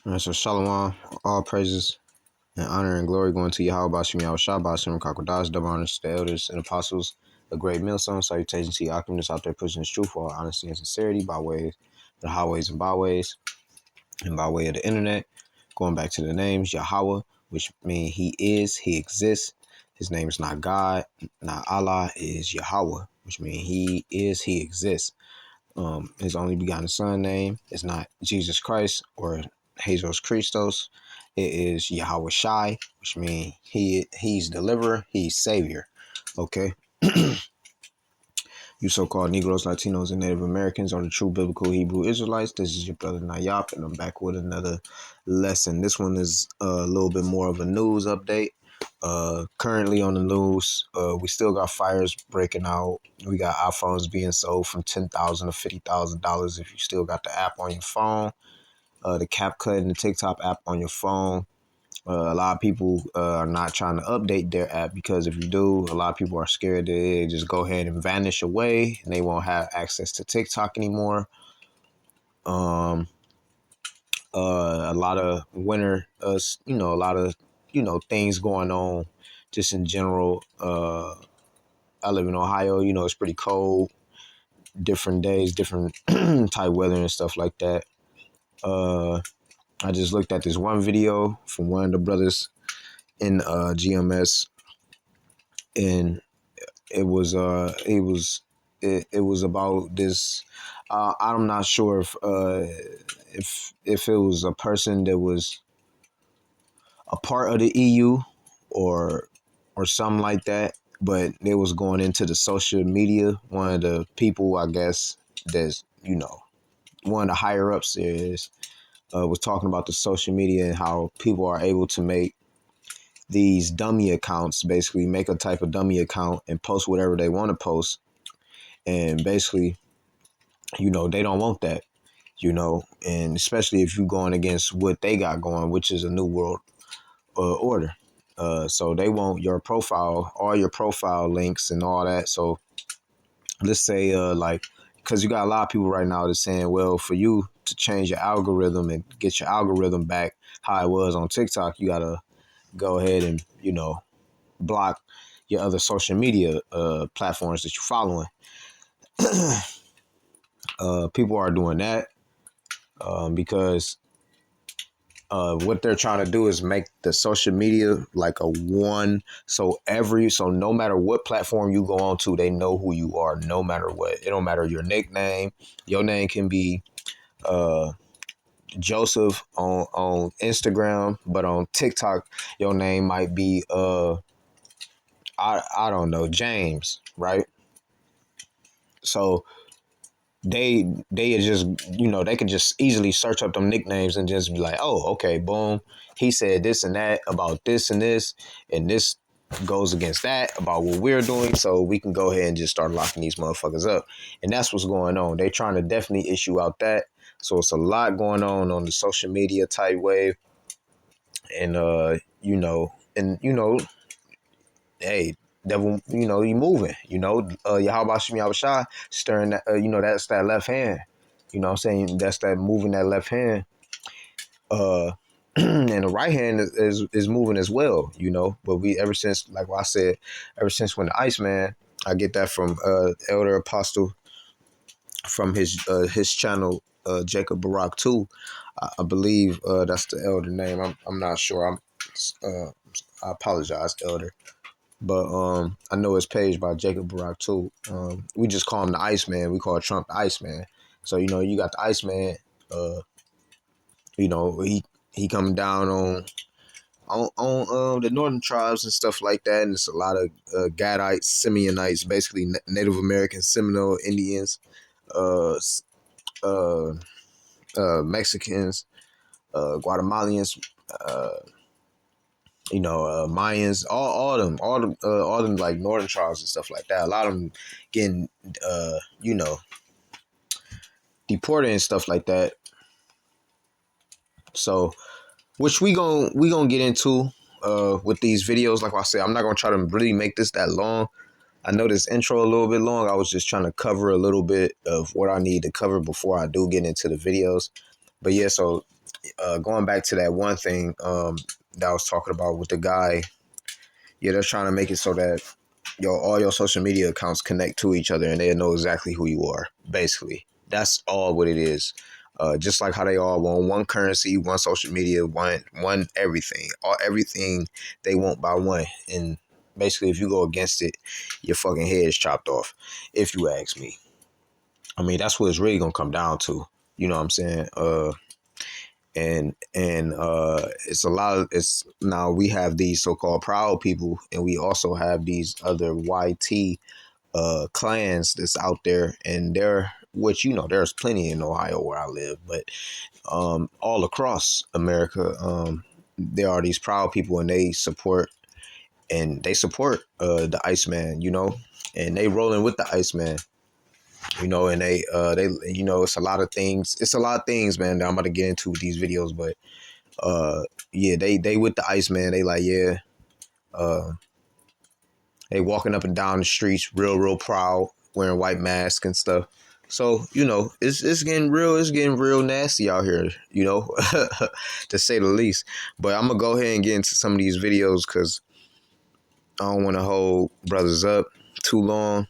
All right, so Shalom, all praises and honor and glory going to Yahweh Bashim Yahweh Shah Bashim Kakodash, double honors to the elders and apostles, a great millstone, salutations to the alchemists out there pushing the truth for all honesty and sincerity by way of the highways and byways and by way of the internet. Going back to the names, Yahweh, which means he is, he exists. His name is not God, not Allah, it is Yahweh, which means he is, he exists. His only begotten son name is not Jesus Christ or Jesus Christos. It is Yahweh Shai, which means he's deliverer, he's savior. Okay. You so-called Negroes, Latinos, and Native Americans are the true biblical Hebrew Israelites. This is your brother Nayap, and I'm back with another lesson. This one is a little bit more of a news update. Currently on the news, we still got fires breaking out. We got iPhones being sold from $10,000 to $50,000 if you still got the app on your phone. The CapCut and the TikTok app on your phone. A lot of people are not trying to update their app because if you do, a lot of people are scared that it just go ahead and vanish away and they won't have access to TikTok anymore. A lot of winter, a lot of, things going on just in general. I live in Ohio, it's pretty cold, different days, different type weather and stuff like that. I just looked at this one video from one of the brothers in GMS, and it was about this. I'm not sure if it was a person that was a part of the EU or something like that, but they was going into the social media. One of the people, I guess, that's one of the higher ups is was talking about the social media and how people are able to make these dummy accounts, basically make a type of dummy account and post whatever they want to post. And basically, they don't want that, and especially if you're going against what they got going, which is a new world order. So they want your profile, all your profile links and all that. So let's say because you got a lot of people right now that's saying, well, for you to change your algorithm and get your algorithm back how it was on TikTok, you got to go ahead and, block your other social media platforms that you're following. People are doing that because what they're trying to do is make the social media like a one. So no matter what platform you go on to, they know who you are no matter what. It don't matter your nickname. Your name can be Joseph on Instagram, but on TikTok, your name might be I don't know, James, right? So they just they could just easily search up them nicknames and just be like, oh, okay, boom, he said this and that about this and this goes against that about what we're doing, so we can go ahead and just start locking these motherfuckers up. And that's what's going on. They're trying to definitely issue out that. So it's a lot going on the social media type wave. And hey, devil, you moving, Yahweh Shem Yahweh Shai stirring that, that's that left hand. You know what I'm saying? That's that moving that left hand. And the right hand is moving as well, But we ever since, like I said, ever since when the Iceman, I get that from Elder Apostle from his channel, Jacob Barak too. I believe that's the elder name. I'm not sure. I apologize, Elder. But I know his page by Jacob Barak too. We just call him the Iceman. We call Trump the Iceman. So you got the Iceman. He coming down on the northern tribes and stuff like that, and it's a lot of Gadites, Simeonites, basically Native American Seminole Indians, uh, Mexicans, Guatemalans, Mayans, all them like northern tribes and stuff like that. A lot of them getting, deported and stuff like that. So, which we gonna get into with these videos. Like I said, I'm not gonna try to really make this that long. I know this intro a little bit long. I was just trying to cover a little bit of what I need to cover before I do get into the videos. But yeah, so going back to that one thing that I was talking about with the guy. Yeah, they're trying to make it so that all your social media accounts connect to each other and they know exactly who you are. Basically, that's all what it is. Just like how they all want one currency, one social media, one everything, all everything they want by one. And basically, if you go against it, your fucking head is chopped off. If you ask me, I mean that's what it's really gonna come down to. You know what I'm saying? And it's a lot of it's now we have these so-called proud people and we also have these other YT clans that's out there, and there, which there's plenty in Ohio where I live, but all across America, there are these proud people and they support the Iceman, and they rolling with the Iceman. And they it's a lot of things. It's a lot of things, man, that I'm about to get into with these videos, but yeah, they with the Iceman. They like, yeah, they walking up and down the streets real proud, wearing white masks and stuff. So, it's getting real nasty out here, to say the least. But I'm gonna go ahead and get into some of these videos because I don't want to hold brothers up too long.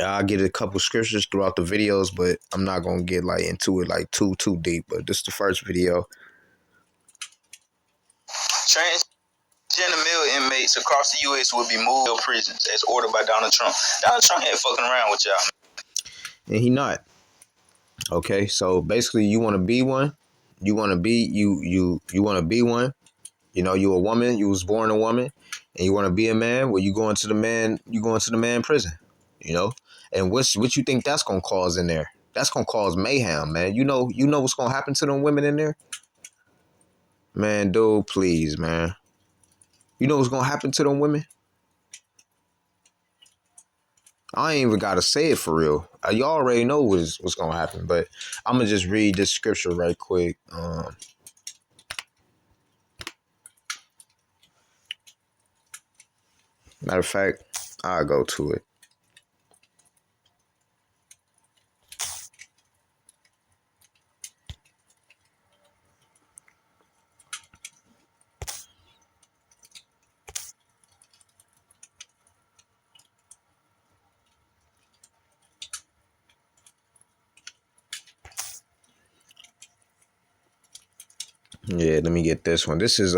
I'll get a couple scriptures throughout the videos, but I'm not gonna get like into it like too deep. But this is the first video. Transgender male inmates across the U.S. will be moved to prisons as ordered by Donald Trump. Donald Trump ain't fucking around with y'all. And he not. Okay, so basically you want to be one. You want to be you want to be one. You a woman, you was born a woman, and you want to be a man. Well, you go into the man prison. And what you think that's gonna cause in there? That's gonna cause mayhem, man. You know what's gonna happen to them women in there? Man, dude, please, man. You know what's gonna happen to them women? I ain't even gotta say it for real. You already know what's gonna happen, but I'm gonna just read this scripture right quick. Matter of fact, I'll go to it. Yeah, let me get this one. This is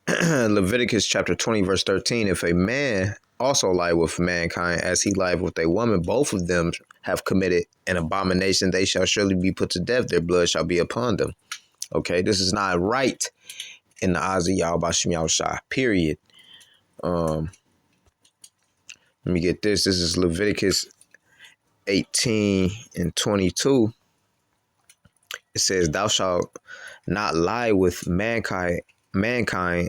Leviticus chapter 20, verse 13. If a man also lie with mankind as he lied with a woman, both of them have committed an abomination. They shall surely be put to death. Their blood shall be upon them. Okay, this is not right in the eyes of Yahweh Shem Yahushua, period. Let me get this. This is Leviticus 18 and 22. It says, thou shalt not lie with mankind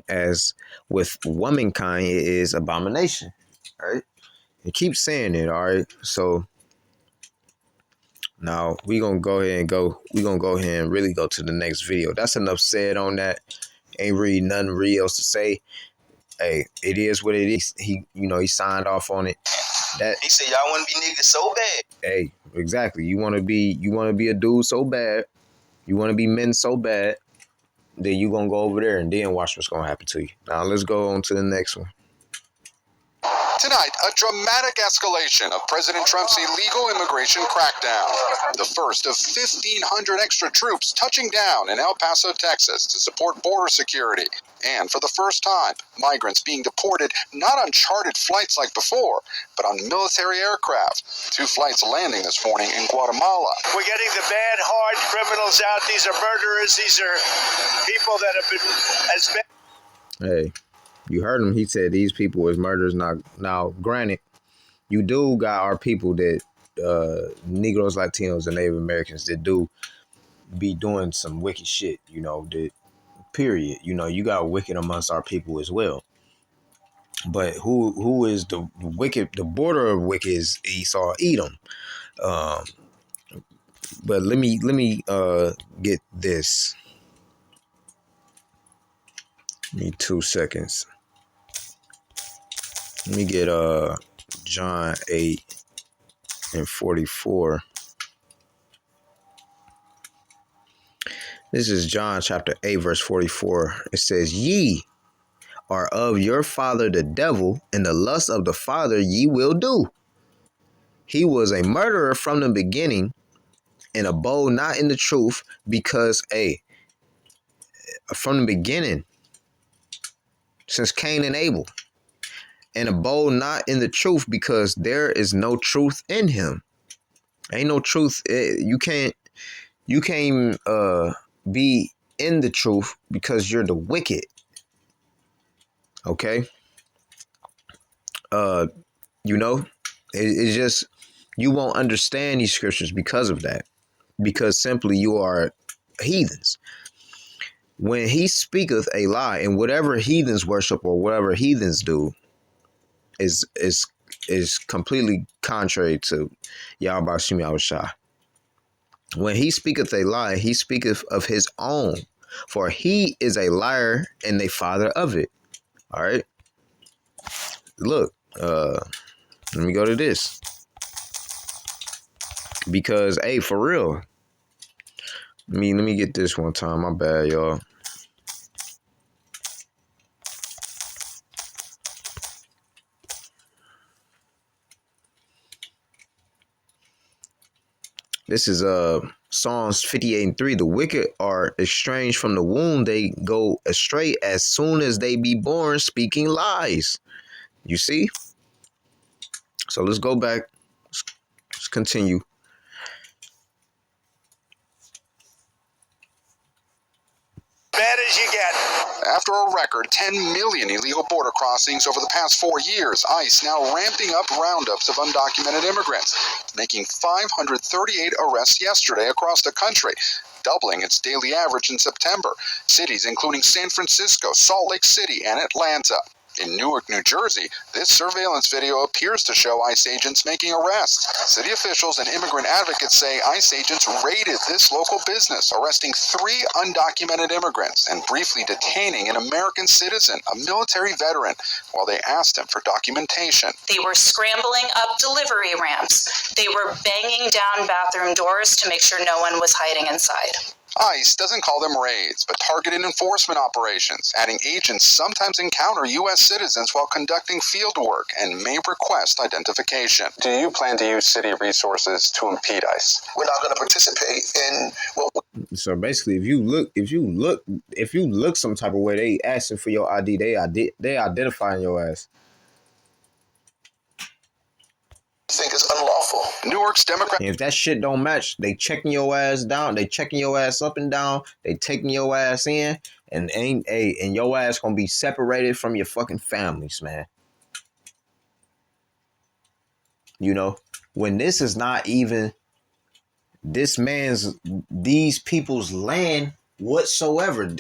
as with womankind it is abomination. All right. It keeps saying it, all right. So now we're gonna go ahead and really go to the next video. That's enough said on that. Ain't really nothing real else to say. Hey, it is what it is. He signed off on it. That he said y'all want to be niggas so bad. Hey, exactly. You want to be a dude so bad. You want to be men so bad. Then you gonna go over there and then watch what's gonna happen to you. Now let's go on to the next one. Tonight, a dramatic escalation of President Trump's illegal immigration crackdown. The first of 1,500 extra troops touching down in El Paso, Texas to support border security. And for the first time, migrants being deported not on chartered flights like before, but on military aircraft. 2 flights landing this morning in Guatemala. We're getting the bad, hard criminals out. These are murderers. These are people that have been as bad. Hey. You heard him. He said these people is murderers. Now, granted, you do got our people that Negroes, Latinos, and Native Americans that do be doing some wicked shit. That period. You got wicked amongst our people as well. But who is the wicked? The border of wicked is Esau, Edom. But let me get this. Give me 2 seconds. Let me get John 8 and 44. This is John chapter 8, verse 44. It says, "Ye are of your father the devil, and the lust of the father ye will do. He was a murderer from the beginning, and abode not in the truth, because from the beginning, since Cain and Abel, and abode not in the truth, because there is no truth in him." Ain't no truth. You can't be in the truth because you're the wicked. Okay. It's just, you won't understand these scriptures because of that, because simply you are heathens. When he speaketh a lie, and whatever heathens worship or whatever heathens do is completely contrary to Yahweh Shem Yahushua. When he speaketh a lie, he speaketh of his own, for he is a liar and the father of it. All right. Look, let me go to this. Because, hey, for real. Let me get this one time. My bad, y'all. This is Psalms 58:3. The wicked are estranged from the womb. They go astray as soon as they be born, speaking lies. You see? So let's go back. Let's continue. Bad as you get. After a record 10 million illegal border crossings over the past 4 years, ICE now ramping up roundups of undocumented immigrants, making 538 arrests yesterday across the country, doubling its daily average in September. Cities including San Francisco, Salt Lake City, and Atlanta. In Newark, New Jersey, this surveillance video appears to show ICE agents making arrests. City officials and immigrant advocates say ICE agents raided this local business, arresting 3 undocumented immigrants and briefly detaining an American citizen, a military veteran, while they asked him for documentation. They were scrambling up delivery ramps. They were banging down bathroom doors to make sure no one was hiding inside. ICE doesn't call them raids, but targeted enforcement operations, adding agents sometimes encounter U.S. citizens while conducting field work and may request identification. Do you plan to use city resources to impede ICE? We're not going to participate in what. So basically, if you look some type of way, they asking for your ID. They identifying your ass. Think is unlawful. Newark's Democrat. And if that shit don't match, they checking your ass down. They checking your ass up and down. They taking your ass in, and your ass gonna be separated from your fucking families, man. You know, when this is not even these people's land whatsoever.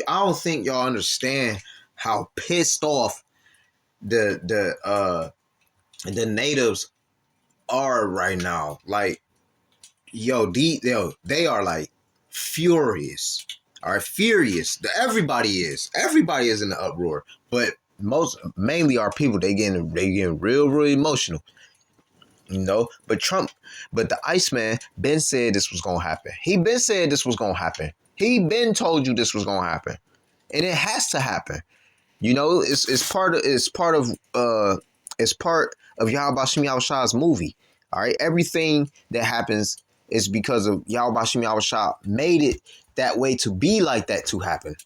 I don't think y'all understand how pissed off the natives are right now. Like, they are like furious. All right, furious. Everybody is in the uproar, but mainly our people. They getting real emotional, you know. But the Iceman been said this was gonna happen. He been said this was gonna happen. He been told you this was gonna happen, and it has to happen. You know, it's part of Yahweh Shem Yahushua's movie. All right, everything that happens is because of Yahweh Shem Yahushua made it that way to be like that to happen.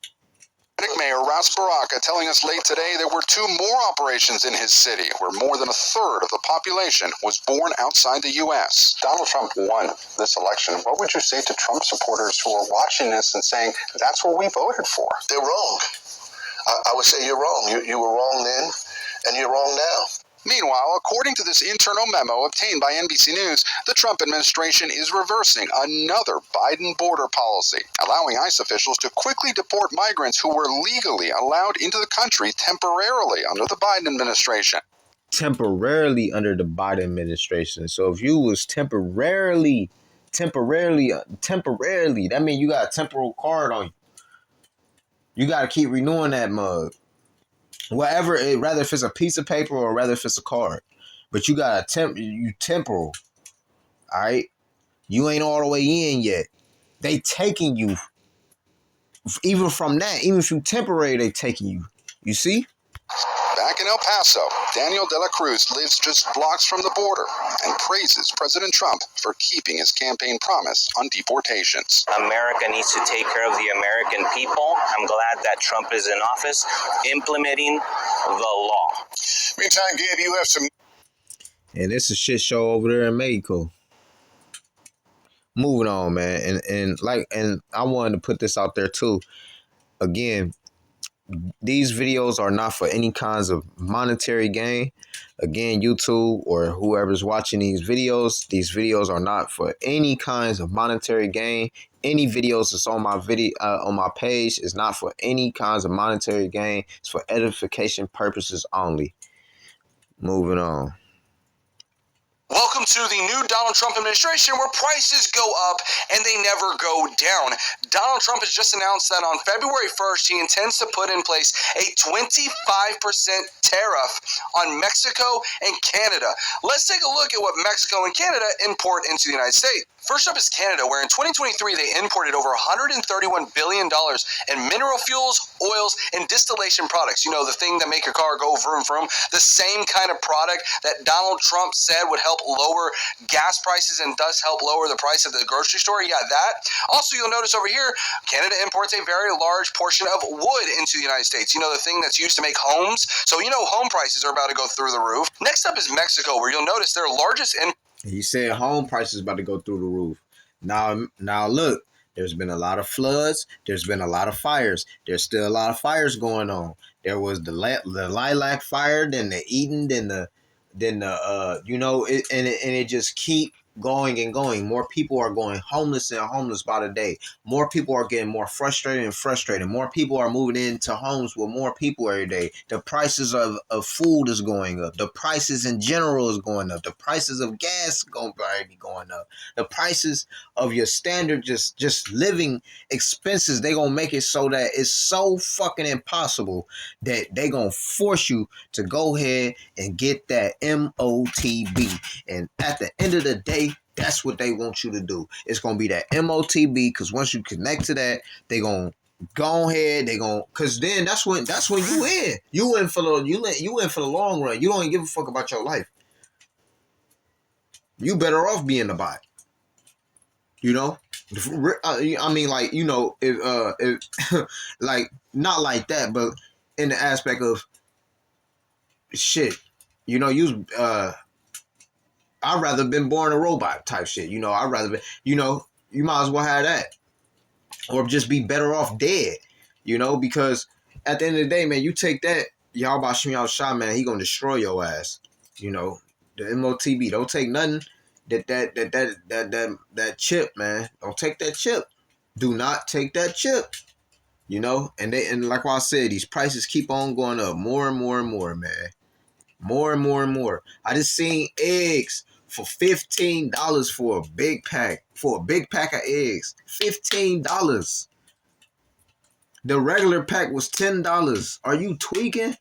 Mayor Ras Baraka telling us late today there were 2 more operations in his city where more than a third of the population was born outside the U.S. Donald Trump won this election. What would you say to Trump supporters who are watching this and saying, that's what we voted for? They're wrong. I would say you're wrong. You were wrong then, and you're wrong now. Meanwhile, according to this internal memo obtained by NBC News, the Trump administration is reversing another Biden border policy, allowing ICE officials to quickly deport migrants who were legally allowed into the country temporarily under the Biden administration. Temporarily under the Biden administration. So if you was temporarily, that means you got a temporal card on you. You got to keep renewing that mug. Whatever, rather if it's a piece of paper or rather if it's a card. But you got you temporal. All right? You ain't all the way in yet. They taking you even from that, even if you temporary, they taking you. You see? Back in El Paso, Daniel de la Cruz lives just blocks from the border and praises President Trump for keeping his campaign promise on deportations. America needs to take care of the American people. I'm glad that Trump is in office implementing the law. Meantime, Gabe, you have some... And it's a shit show over there in Mexico. Moving on, man. And I wanted to put this out there too. Again, these videos are not for any kinds of monetary gain. Again, YouTube or whoever's watching these videos are not for any kinds of monetary gain. Any videos that's on my on my page is not for any kinds of monetary gain. It's for edification purposes only. Moving on. Welcome to the new Donald Trump administration where prices go up and they never go down. Donald Trump has just announced that on February 1st, he intends to put in place a 25% tariff on Mexico and Canada. Let's take a look at what Mexico and Canada import into the United States. First up is Canada, where in 2023 they imported over $131 billion in mineral fuels, oils, and distillation products. You know, the thing that make your car go vroom vroom. The same kind of product that Donald Trump said would help lower gas prices and thus help lower the price at the grocery store. Yeah, that. Also, you'll notice over here, Canada imports a very large portion of wood into the United States. You know, the thing that's used to make homes. So, you know, home prices are about to go through the roof. Next up is Mexico, where you'll notice their largest He said home prices about to go through the roof. Now look, there's been a lot of floods. There's been a lot of fires. There's still a lot of fires going on. There was the Lilac fire, then the Eden, then the it just keep going and going. More people are going homeless and homeless by the day. More people are getting more frustrated and frustrated. More people are moving into homes with more people every day. The prices of food is going up. The prices in general is going up. The prices of gas going to be going up. The prices of your standard just living expenses, they going to make it so that it's so fucking impossible that they going to force you to go ahead and get that MOTB. And at the end of the day, that's what they want you to do. It's going to be that MOTB, because once you connect to that, they going to go ahead, because then that's when you in. You in for the long run. You don't even give a fuck about your life. You better off being the bot. You know? I mean, like, you know, if like, not like that, but in the aspect of shit, you know, I'd rather been born a robot type shit. You know, I'd rather be, you know, you might as well have that. Or just be better off dead, you know, because at the end of the day, man, you take that, y'all about Shimmy Al-Shah, man, he gonna destroy your ass. You know, the MOTB, don't take nothing. That chip, man. Don't take that chip. Do not take that chip. You know, and like I said, these prices keep on going up more and more and more, man. More and more and more. I just seen eggs for $15 for a big pack. For a big pack of eggs. $15. The regular pack was $10. Are you tweaking?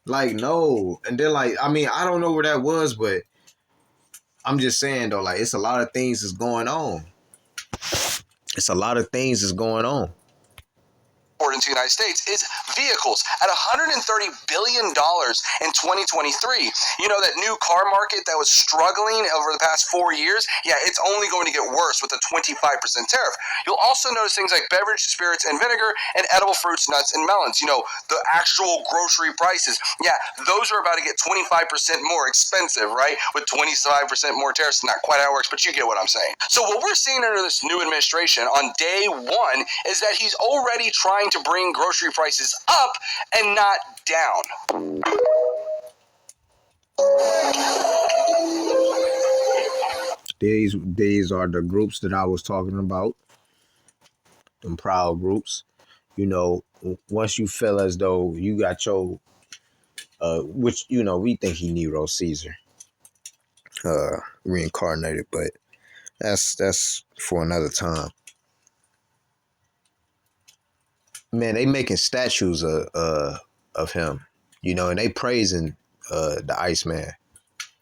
Like, no. And they're like, I mean, I don't know where that was, but I'm just saying, though, like, it's a lot of things that's going on. It's a lot of things that's going on. Into the United States is vehicles at $130 billion in 2023. You know, that new car market that was struggling over the past 4 years, yeah, it's only going to get worse with a 25% tariff. You'll also notice things like beverage, spirits, and vinegar, and edible fruits, nuts, and melons. You know, the actual grocery prices, yeah, those are about to get 25% more expensive, right? With 25% more tariffs. Not quite how it works, but you get what I'm saying. So what we're seeing under this new administration on day one is that he's already trying to bring grocery prices up and not down. These are the groups that I was talking about. Them proud groups. You know, once you feel as though you got your which, you know, we think he Nero Caesar reincarnated, but that's for another time. Man, they making statues of him, you know, and they praising the Iceman.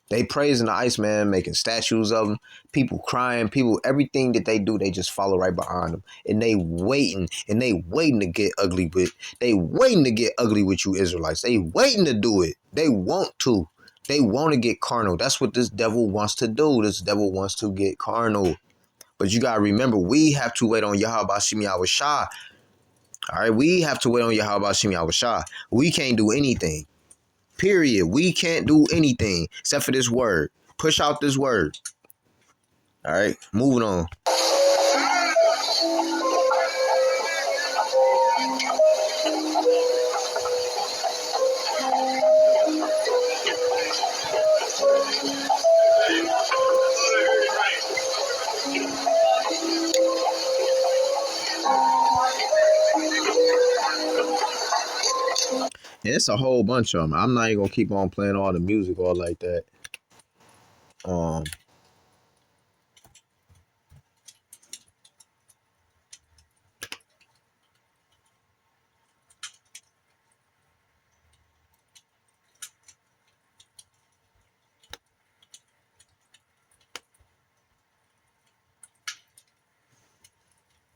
They praising the Iceman, making statues of him, people crying, people, everything that they do, they just follow right behind them. And they waiting to get ugly with, you Israelites. They waiting to do it. They want to. They want to get carnal. That's what this devil wants to do. This devil wants to get carnal. But you got to remember, we have to wait on Yahweh Bashim Yahushua. All right, we have to wait on Yahweh Bashim Yahushua. We can't do anything. Period. We can't do anything except for this word. Push out this word. All right, moving on. Yeah, it's a whole bunch of them. I'm not even gonna keep on playing all the music all like that.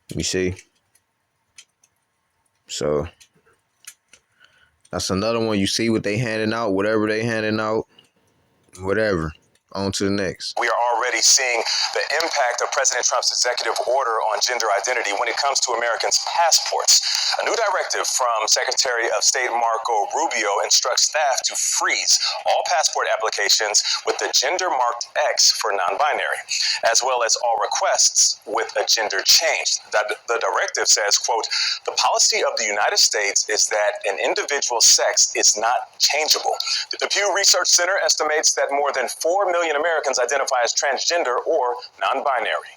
Let me see. So that's another one. You see what they handing out, whatever they handing out, whatever. On to the next. We are already seeing the impact of President Trump's executive order on gender identity when it comes to Americans' passports. A new directive from Secretary of State Marco Rubio instructs staff to freeze all passport applications with the gender-marked X for non-binary, as well as all requests with a gender change. The directive says, quote, "The policy of the United States is that an individual's sex is not changeable." The Pew Research Center estimates that more than 4 million Americans identify as transgender or non-binary.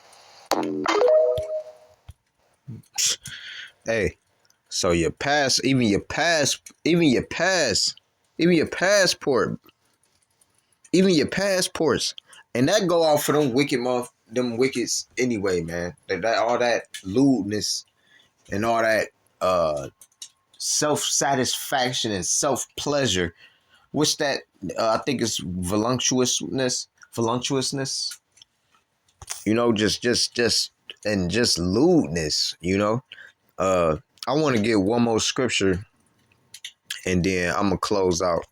Hey, so your passport, even your passports, and that go out for them wickeds anyway, man. That all that lewdness and all that self-satisfaction and self-pleasure. What's that? I think it's voluptuousness. You know, just lewdness. You know. I want to get one more scripture, and then I'm gonna close out.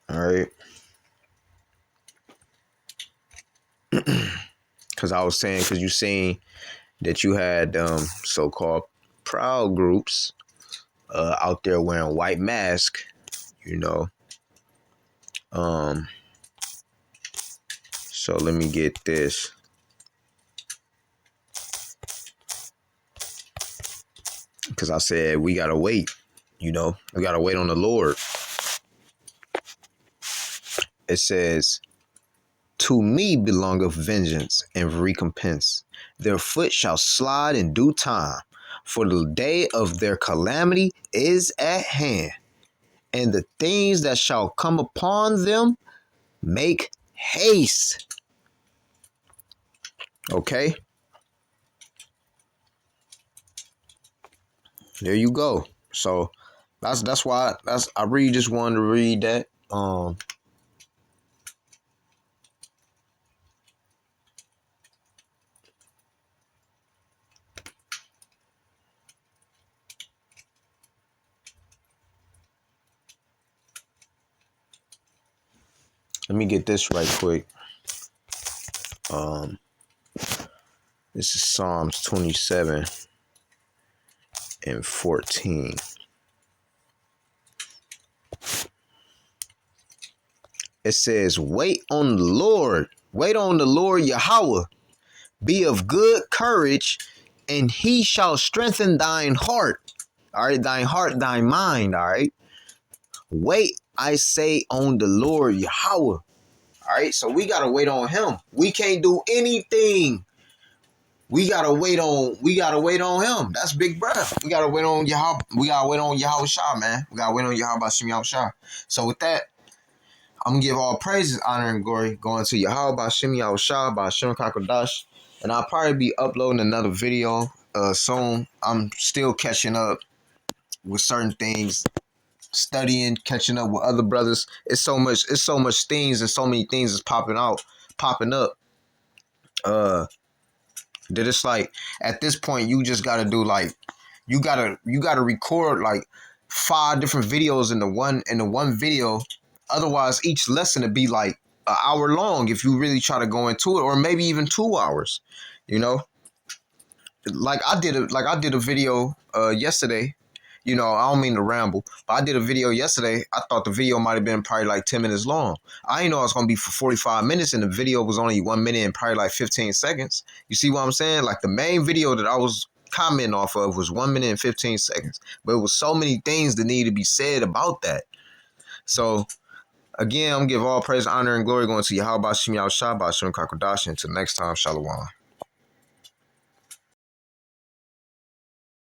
All right. Because I was saying, because you seen that you had so-called proud groups out there wearing white masks, you know. So let me get this. Because I said we got to wait, you know. We got to wait on the Lord. It says, "To me belongeth vengeance and recompense. Their foot shall slide in due time, for the day of their calamity is at hand, and the things that shall come upon them make haste." Okay? There you go. So that's why I really just wanted to read that. Let me get this right quick. This is Psalms 27 and 14. It says, "Wait on the Lord. Wait on the Lord Yahweh. Be of good courage, and he shall strengthen thine heart." All right, thine heart, thine mind. All right. Wait, I say, on the Lord Yahweh. All right, so we gotta wait on him. We can't do anything. We gotta wait on him. That's big breath. We gotta wait on Yahweh. We gotta wait on Yahweh Shah, man. We gotta wait on Yahweh Bashim Yahweh Shah. So with that, I'm gonna give all praises, honor, and glory going to Yahweh Bashim Yahweh Shah, Bashim Kakadash. And I'll probably be uploading another video soon. I'm still catching up with certain things, studying, catching up with other brothers. It's so much things and so many things is popping up. That it's like at this point you just gotta do like you gotta record like 5 different videos in the one video. Otherwise, each lesson would be like an hour long if you really try to go into it, or maybe even 2 hours. You know, like I did a video yesterday. You know, I don't mean to ramble, but I did a video yesterday. I thought the video might have been probably like 10 minutes long. I didn't know it was going to be for 45 minutes, and the video was only 1 minute and probably like 15 seconds. You see what I'm saying? Like the main video that I was commenting off of was 1 minute and 15 seconds. But it was so many things that need to be said about that. So, again, I'm going to give all praise, honor, and glory going to Yahweh Bashim Yahushua Bashim Kakodash. Until next time, Shalom.